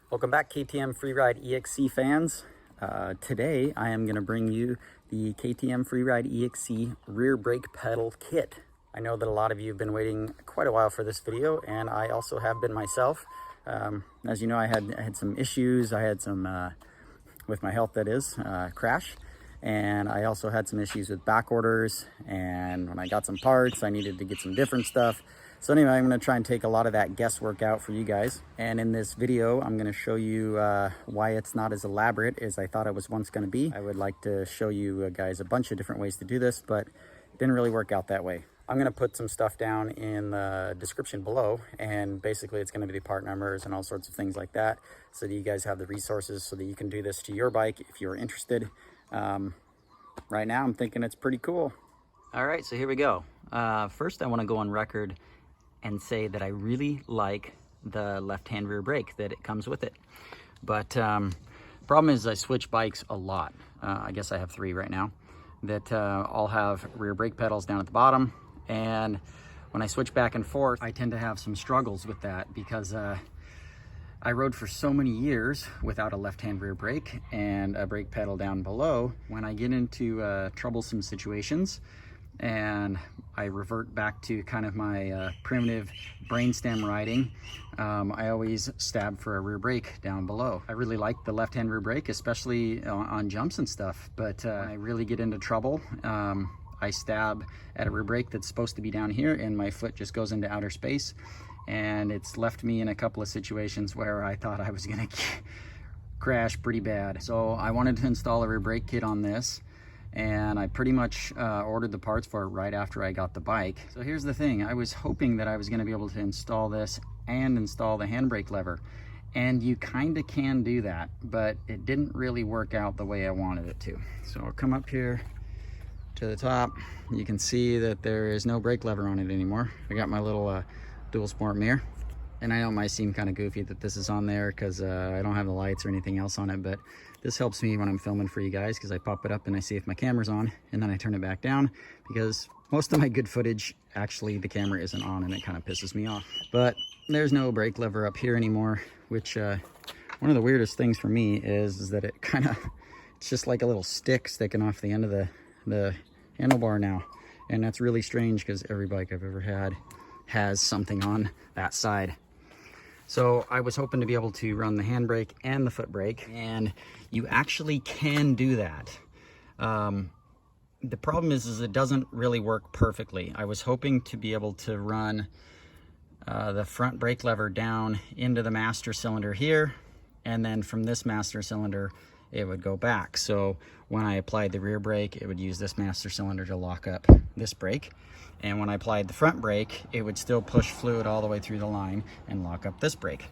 Welcome back, KTM Freeride E-XC fans. Today I am going to bring you the KTM Freeride E-XC rear brake pedal kit. I know that a lot of you have been waiting quite a while for this video, and I also have been myself. As you know, I had some issues. I had some, with my health that is, crash. And I also had some issues with back orders, and when I got some parts, I needed to get some different stuff. So anyway, I'm going to try and take a lot of that guesswork out for you guys. And in this video, I'm going to show you why it's not as elaborate as I thought it was once going to be. I would like to show you guys a bunch of different ways to do this, but it didn't really work out that way. I'm going to put some stuff down in the description below, and basically it's going to be the part numbers and all sorts of things like that, so that you guys have the resources so that you can do this to your bike if you're interested. Right now I'm thinking it's pretty cool. All right, so here we go. First I want to go on record and say that I really like the left-hand rear brake that it comes with it. But problem is I switch bikes a lot. I guess I have 3 right now that all have rear brake pedals down at the bottom. And when I switch back and forth, I tend to have some struggles with that because I rode for so many years without a left-hand rear brake and a brake pedal down below. When I get into troublesome situations and I revert back to kind of my primitive brainstem riding, I always stab for a rear brake down below. I really like the left-hand rear brake, especially on jumps and stuff, but when I really get into trouble, I stab at a rear brake that's supposed to be down here, and my foot just goes into outer space. And it's left me in a couple of situations where I thought I was gonna crash pretty bad. So I wanted to install a rear brake kit on this, and I pretty much ordered the parts for it right after I got the bike. So here's the thing, I was hoping that I was gonna be able to install this and install the handbrake lever. And you kinda can do that, but it didn't really work out the way I wanted it to. So I'll come up here to the top. You can see that there is no brake lever on it anymore. I got my little dual sport mirror, and I know it might seem kind of goofy that this is on there because I don't have the lights or anything else on it, but this helps me when I'm filming for you guys because I pop it up and I see if my camera's on, and then I turn it back down because most of my good footage, actually the camera isn't on, and it kind of pisses me off. But there's no brake lever up here anymore, which one of the weirdest things for me is that it kind of, it's just like a little stick sticking off the end of the handlebar now, and that's really strange because every bike I've ever had has something on that side. So I was hoping to be able to run the handbrake and the foot brake, and you actually can do that. The problem is it doesn't really work perfectly. I was hoping to be able to run the front brake lever down into the master cylinder here, and then from this master cylinder it would go back. So when I applied the rear brake, it would use this master cylinder to lock up this brake. And when I applied the front brake, it would still push fluid all the way through the line and lock up this brake.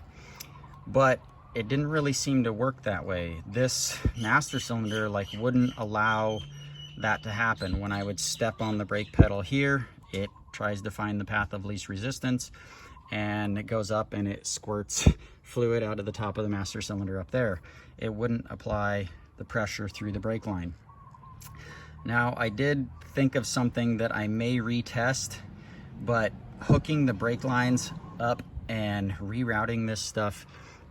But it didn't really seem to work that way. This master cylinder wouldn't allow that to happen. When I would step on the brake pedal here, it tries to find the path of least resistance, and it goes up and it squirts fluid out of the top of the master cylinder up there. It wouldn't apply the pressure through the brake line. Now, I did think of something that I may retest, but hooking the brake lines up and rerouting this stuff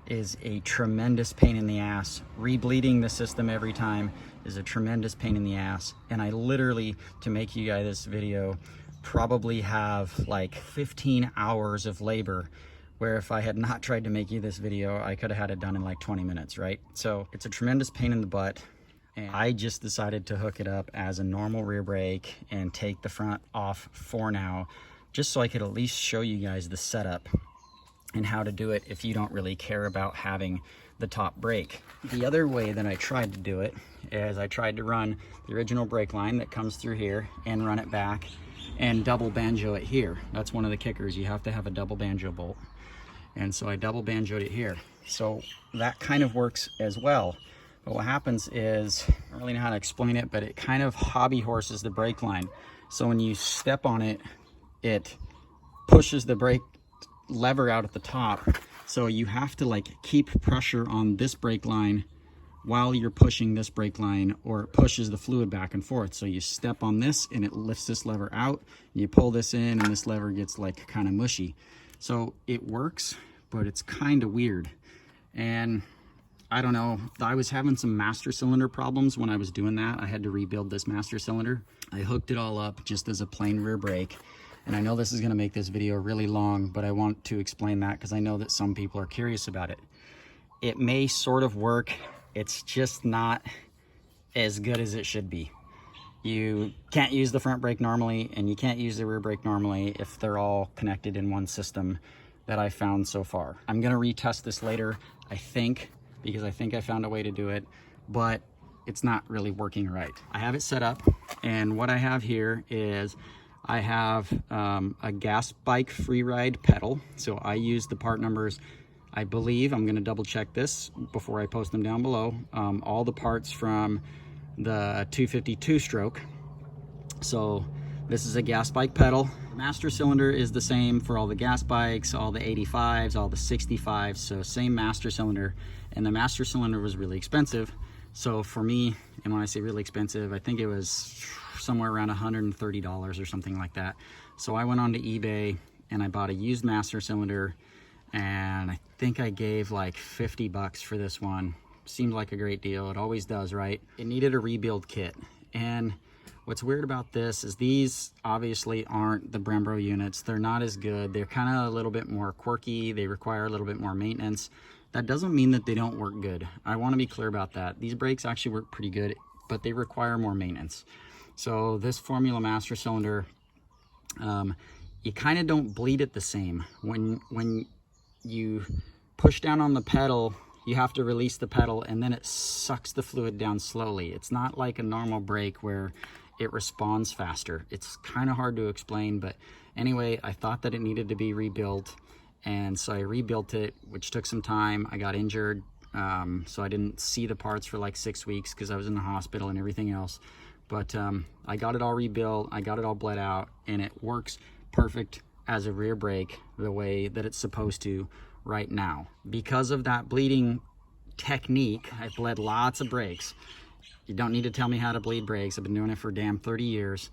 is a tremendous pain in the ass. Rebleeding the system every time is a tremendous pain in the ass. And I literally, to make you guys this video, probably have like 15 hours of labor, where if I had not tried to make you this video, I could have had it done in like 20 minutes, right? So it's a tremendous pain in the butt. And I just decided to hook it up as a normal rear brake and take the front off for now, just so I could at least show you guys the setup and how to do it if you don't really care about having the top brake. The other way that I tried to do it is I tried to run the original brake line that comes through here and run it back and double banjo it here. That's one of the kickers. You have to have a double banjo bolt. And so I double banjoed it here. So that kind of works as well. But what happens is, I don't really know how to explain it, but it kind of hobby horses the brake line. So when you step on it, it pushes the brake lever out at the top. So you have to keep pressure on this brake line while you're pushing this brake line, or it pushes the fluid back and forth. So you step on this and it lifts this lever out, and you pull this in and this lever gets kind of mushy. So it works, but it's kind of weird. And I don't know, I was having some master cylinder problems when I was doing that. I had to rebuild this master cylinder. I hooked it all up just as a plain rear brake. And I know this is gonna make this video really long, but I want to explain that because I know that some people are curious about it. It may sort of work, it's just not as good as it should be. You can't use the front brake normally, and you can't use the rear brake normally if they're all connected in one system that I found so far. I'm gonna retest this later, I think, because I think I found a way to do it, but it's not really working right. I have it set up, and what I have here is I have a gas bike Freeride pedal. So I use the part numbers, I believe, I'm gonna double check this before I post them down below, all the parts from the 250 two-stroke. So this is a gas bike pedal. The master cylinder is the same for all the gas bikes, all the 85s, all the 65s, so same master cylinder. And the master cylinder was really expensive. So for me, and when I say really expensive, I think it was somewhere around $130 or something like that. So I went onto eBay and I bought a used master cylinder, and I think I gave like 50 bucks for this one. Seemed like a great deal. It always does, right? It needed a rebuild kit. And what's weird about this is these obviously aren't the Brembo units. They're not as good. They're kind of a little bit more quirky. They require a little bit more maintenance. That doesn't mean that they don't work good. I want to be clear about that. These brakes actually work pretty good, but they require more maintenance. So this Formula Master Cylinder, you kind of don't bleed it the same. When you push down on the pedal, you have to release the pedal and then it sucks the fluid down slowly. It's not like a normal brake where it responds faster. It's kind of hard to explain, but anyway, I thought that it needed to be rebuilt, and so I rebuilt it, which took some time. I got injured, so I didn't see the parts for like 6 weeks because I was in the hospital and everything else. But I got it all rebuilt, I got it all bled out, and it works perfect as a rear brake the way that it's supposed to right now. Because of that bleeding technique, I've bled lots of brakes. You don't need to tell me how to bleed brakes. I've been doing it for damn 30 years.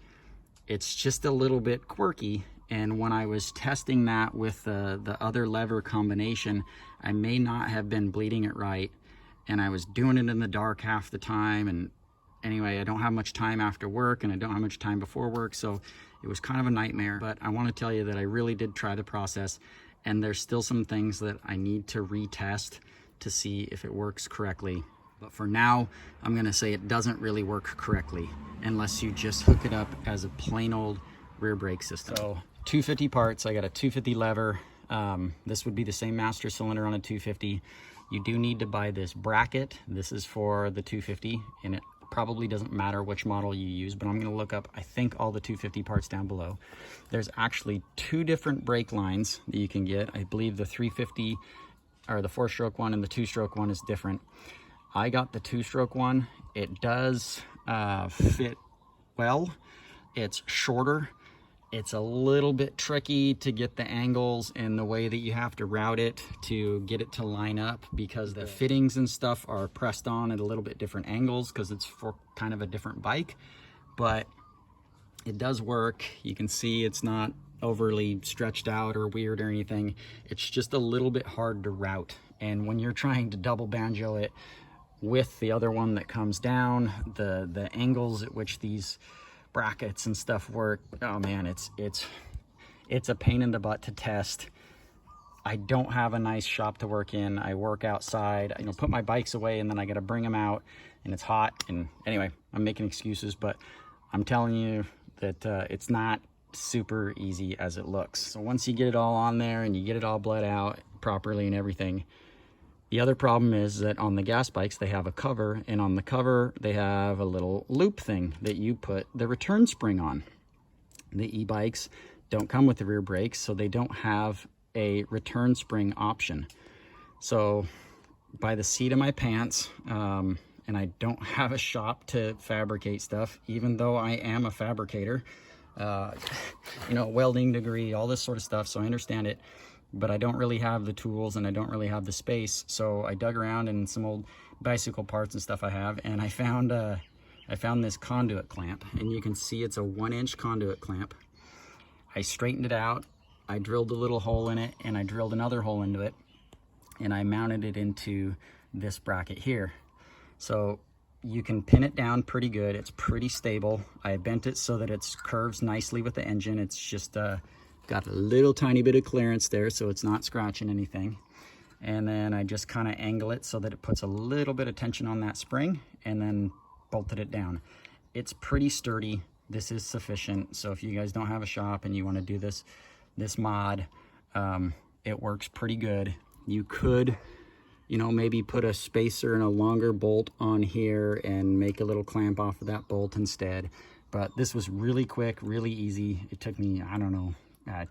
It's just a little bit quirky, and when I was testing that with the other lever combination, I may not have been bleeding it right, and I was doing it in the dark half the time. And anyway, I don't have much time after work and I don't have much time before work, so it was kind of a nightmare. But I want to tell you that I really did try the process, and there's still some things that I need to retest to see if it works correctly. But for now, I'm gonna say it doesn't really work correctly unless you just hook it up as a plain old rear brake system. So 250 parts, I got a 250 lever. This would be the same master cylinder on a 250. You do need to buy this bracket. This is for the 250, and it probably doesn't matter which model you use, but I'm gonna look up, I think, all the 250 parts down below. There's actually two different brake lines that you can get. I believe the 350, or the 4-stroke one, and the 2-stroke one is different. I got the 2-stroke one. It does fit well. It's shorter. It's a little bit tricky to get the angles and the way that you have to route it to get it to line up, because the fittings and stuff are pressed on at a little bit different angles because it's for kind of a different bike. But it does work. You can see it's not overly stretched out or weird or anything. It's just a little bit hard to route. And when you're trying to double banjo it with the other one that comes down, the angles at which these brackets and stuff work, oh man, it's a pain in the butt to test. I don't have a nice shop to work in. I work outside, put my bikes away, and then I got to bring them out, and it's hot. And anyway, I'm making excuses, but I'm telling you that it's not super easy as it looks. So once you get it all on there and you get it all bled out properly and everything, the other problem is that on the gas bikes, they have a cover, and on the cover, they have a little loop thing that you put the return spring on. The e-bikes don't come with the rear brakes, so they don't have a return spring option. So by the seat of my pants, and I don't have a shop to fabricate stuff, even though I am a fabricator, welding degree, all this sort of stuff, so I understand it. But I don't really have the tools and I don't really have the space. So I dug around in some old bicycle parts and stuff I have, and I found this conduit clamp, and you can see it's a 1-inch conduit clamp. I straightened it out, I drilled a little hole in it, and I drilled another hole into it, and I mounted it into this bracket here. So you can pin it down pretty good. It's pretty stable. I bent it so that it curves nicely with the engine. It's just got a little tiny bit of clearance there, so it's not scratching anything. And then I just kind of angle it so that it puts a little bit of tension on that spring, and then bolted it down. It's pretty sturdy. This is sufficient. So if you guys don't have a shop and you want to do this mod, it works pretty good. You could, you know, maybe put a spacer and a longer bolt on here and make a little clamp off of that bolt instead. But this was really quick, really easy. It took me, I don't know,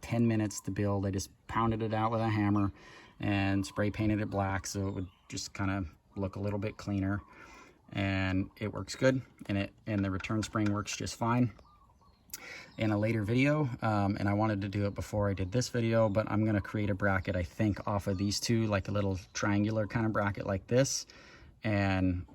10 minutes to build. I just pounded it out with a hammer and spray painted it black so it would just kind of look a little bit cleaner. And it works good, and the return spring works just fine. In a later video, and I wanted to do it before I did this video, but I'm gonna create a bracket, I think, off of these two, like a little triangular kind of bracket like this, and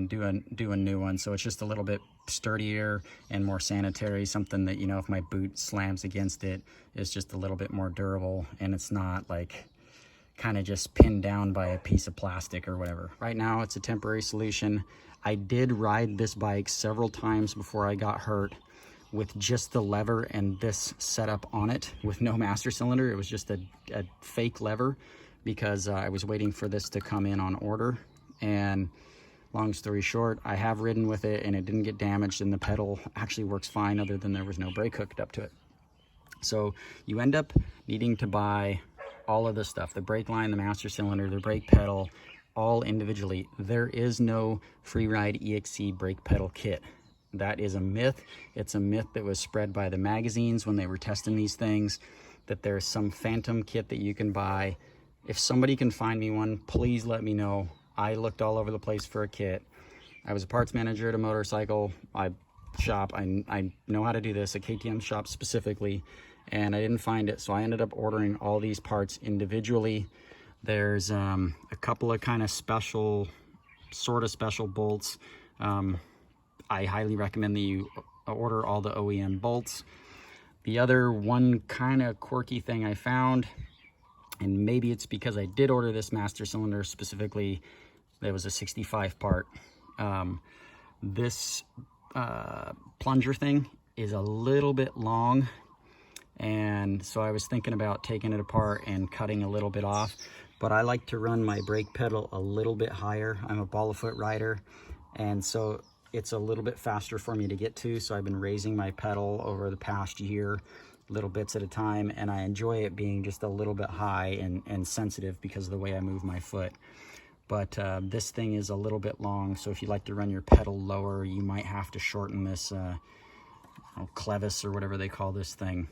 do a new one. So it's just a little bit sturdier and more sanitary, something that, you know, if my boot slams against it, it's just a little bit more durable, and it's not like kind of just pinned down by a piece of plastic or whatever. Right now it's a temporary solution. I did ride this bike several times before I got hurt with just the lever and this setup on it with no master cylinder. It was just a fake lever because I was waiting for this to come in on order. And long story short, I have ridden with it and it didn't get damaged, and the pedal actually works fine other than there was no brake hooked up to it. So you end up needing to buy all of this stuff, the brake line, the master cylinder, the brake pedal, all individually. There is no Freeride E-XC brake pedal kit. That is a myth. It's a myth that was spread by the magazines when they were testing these things, that there's some phantom kit that you can buy. If somebody can find me one, please let me know. I looked all over the place for a kit. I was a parts manager at a motorcycle shop. I know how to do this, a KTM shop specifically, and I didn't find it, so I ended up ordering all these parts individually. There's a couple of kind of special bolts. I highly recommend that you order all the OEM bolts. The other one kind of quirky thing I found, and maybe it's because I did order this master cylinder specifically, there was a 65 part. This plunger thing is a little bit long, and so I was thinking about taking it apart and cutting a little bit off, but I like to run my brake pedal a little bit higher. I'm a ball of foot rider, and so it's a little bit faster for me to get to, so I've been raising my pedal over the past year, little bits at a time, and I enjoy it being just a little bit high and sensitive because of the way I move my foot. But this thing is a little bit long, so if you like to run your pedal lower, you might have to shorten this clevis or whatever they call this thing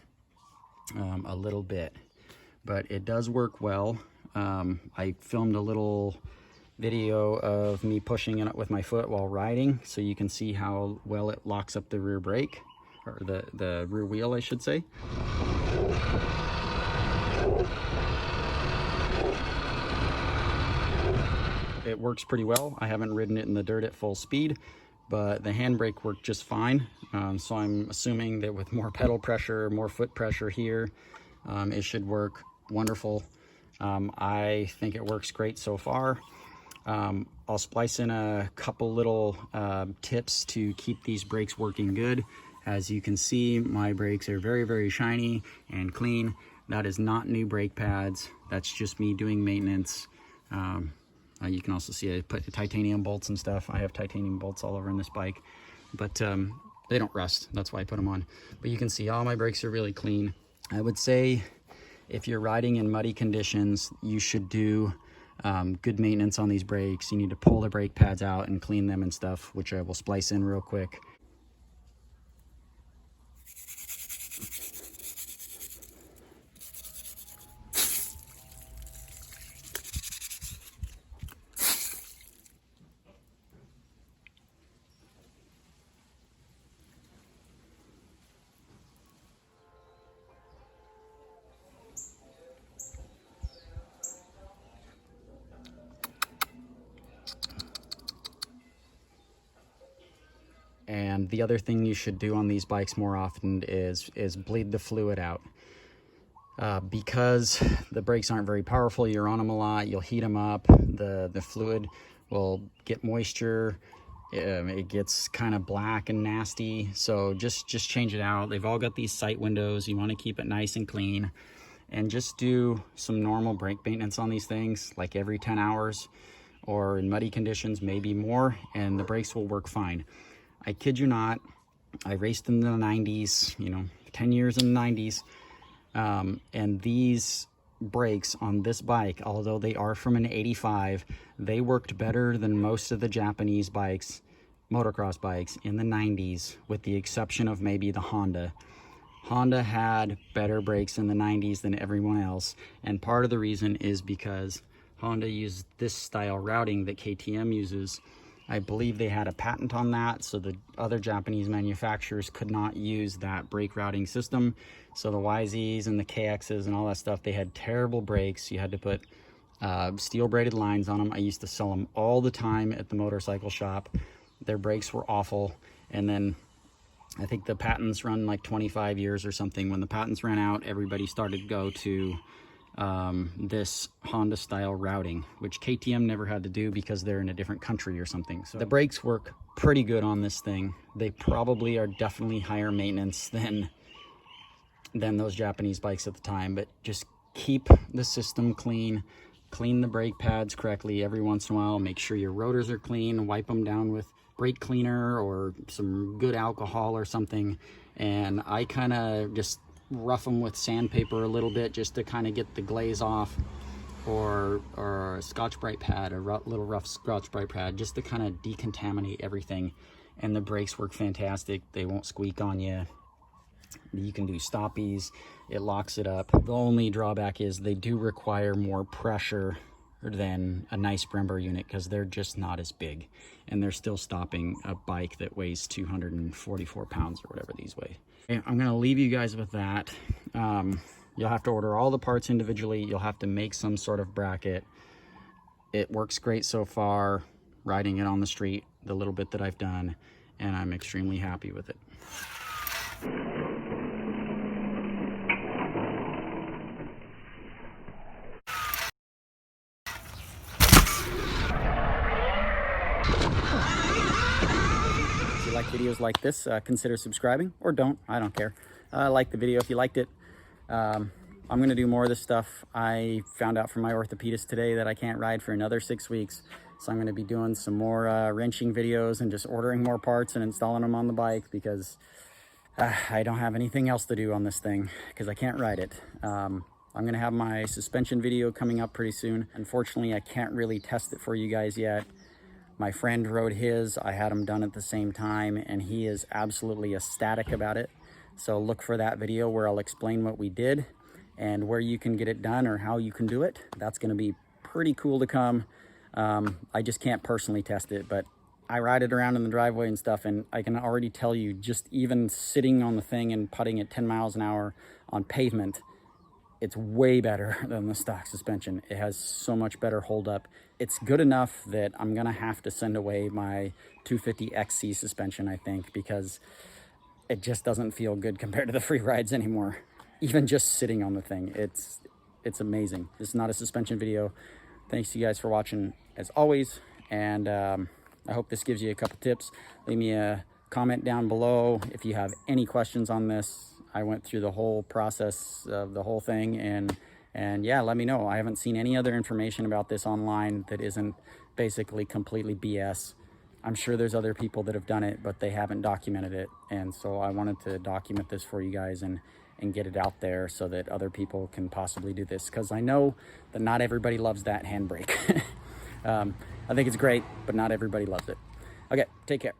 a little bit. But it does work well. I filmed a little video of me pushing it with my foot while riding, so you can see how well it locks up the rear brake, or the rear wheel, I should say. It works pretty well. I haven't ridden it in the dirt at full speed, but the handbrake worked just fine. So I'm assuming that with more pedal pressure, more foot pressure here, it should work wonderful. I think it works great so far. I'll splice in a couple little tips to keep these brakes working good. As you can see, my brakes are very, very shiny and clean. That is not new brake pads. That's just me doing maintenance. You can also see I put the titanium bolts and stuff. I have titanium bolts all over in this bike, but they don't rust. That's why I put them on. But you can see all my brakes are really clean. I would say if you're riding in muddy conditions, you should do good maintenance on these brakes. You need to pull the brake pads out and clean them and stuff, which I will splice in real quick. And the other thing you should do on these bikes more often is bleed the fluid out. Because the brakes aren't very powerful, you're on them a lot, you'll heat them up, the fluid will get moisture, it gets kind of black and nasty. So just change it out. They've all got these sight windows. You want to keep it nice and clean, and just do some normal brake maintenance on these things, like every 10 hours, or in muddy conditions maybe more, and the brakes will work fine. I kid you not, I raced in the 90s, 10 years in the 90s, and these brakes on this bike, although they are from an 85, they worked better than most of the Japanese bikes, motocross bikes in the 90s, with the exception of maybe the Honda. Honda had better brakes in the 90s than everyone else, and part of the reason is because Honda used this style routing that KTM uses. I believe they had a patent on that, so the other Japanese manufacturers could not use that brake routing system. So the YZs and the KXs and all that stuff, they had terrible brakes. You had to put steel braided lines on them. I used to sell them all the time at the motorcycle shop. Their brakes were awful. And then I think the patents run like 25 years or something. When the patents ran out, everybody started to go to this Honda style routing, which KTM never had to do because they're in a different country or something. So the brakes work pretty good on this thing. They probably are definitely higher maintenance than those Japanese bikes at the time, but just keep the system clean, clean the brake pads correctly every once in a while, make sure your rotors are clean, wipe them down with brake cleaner or some good alcohol or something. And I kind of just rough them with sandpaper a little bit just to kind of get the glaze off, or a Scotch-Brite pad, a little rough Scotch-Brite pad, just to kind of decontaminate everything. And the brakes work fantastic. They won't squeak on you. You can do stoppies, it locks it up. The only drawback is they do require more pressure than a nice Brembo unit because they're just not as big, and they're still stopping a bike that weighs 244 pounds or whatever these weigh. Okay, I'm gonna leave you guys with that. You'll have to order all the parts individually. You'll have to make some sort of bracket. It works great so far, riding it on the street, the little bit that I've done, and I'm extremely happy with it. If you like videos like this, consider subscribing, or don't. I don't care. Like the video if you liked it. I'm going to do more of this stuff. I found out from my orthopedist today that I can't ride for another 6 weeks. So I'm going to be doing some more wrenching videos and just ordering more parts and installing them on the bike, because I don't have anything else to do on this thing because I can't ride it. I'm going to have my suspension video coming up pretty soon. Unfortunately, I can't really test it for you guys yet. My friend rode his. I had him done at the same time, and he is absolutely ecstatic about it. So look for that video where I'll explain what we did and where you can get it done or how you can do it. That's going to be pretty cool to come. I just can't personally test it, but I ride it around in the driveway and stuff, and I can already tell you, just even sitting on the thing and putting at 10 miles an hour on pavement, it's way better than the stock suspension. It has so much better hold up. It's good enough that I'm gonna have to send away my 250 XC suspension, I think, because it just doesn't feel good compared to the Freerides anymore. Even just sitting on the thing, it's amazing. This is not a suspension video. Thanks to you guys for watching as always, and I hope this gives you a couple tips. Leave me a comment down below if you have any questions on this. I went through the whole process of the whole thing, and yeah, let me know. I haven't seen any other information about this online that isn't basically completely BS. I'm sure there's other people that have done it, but they haven't documented it. And so I wanted to document this for you guys and get it out there so that other people can possibly do this, because I know that not everybody loves that handbrake. I think it's great, but not everybody loves it. Okay, take care.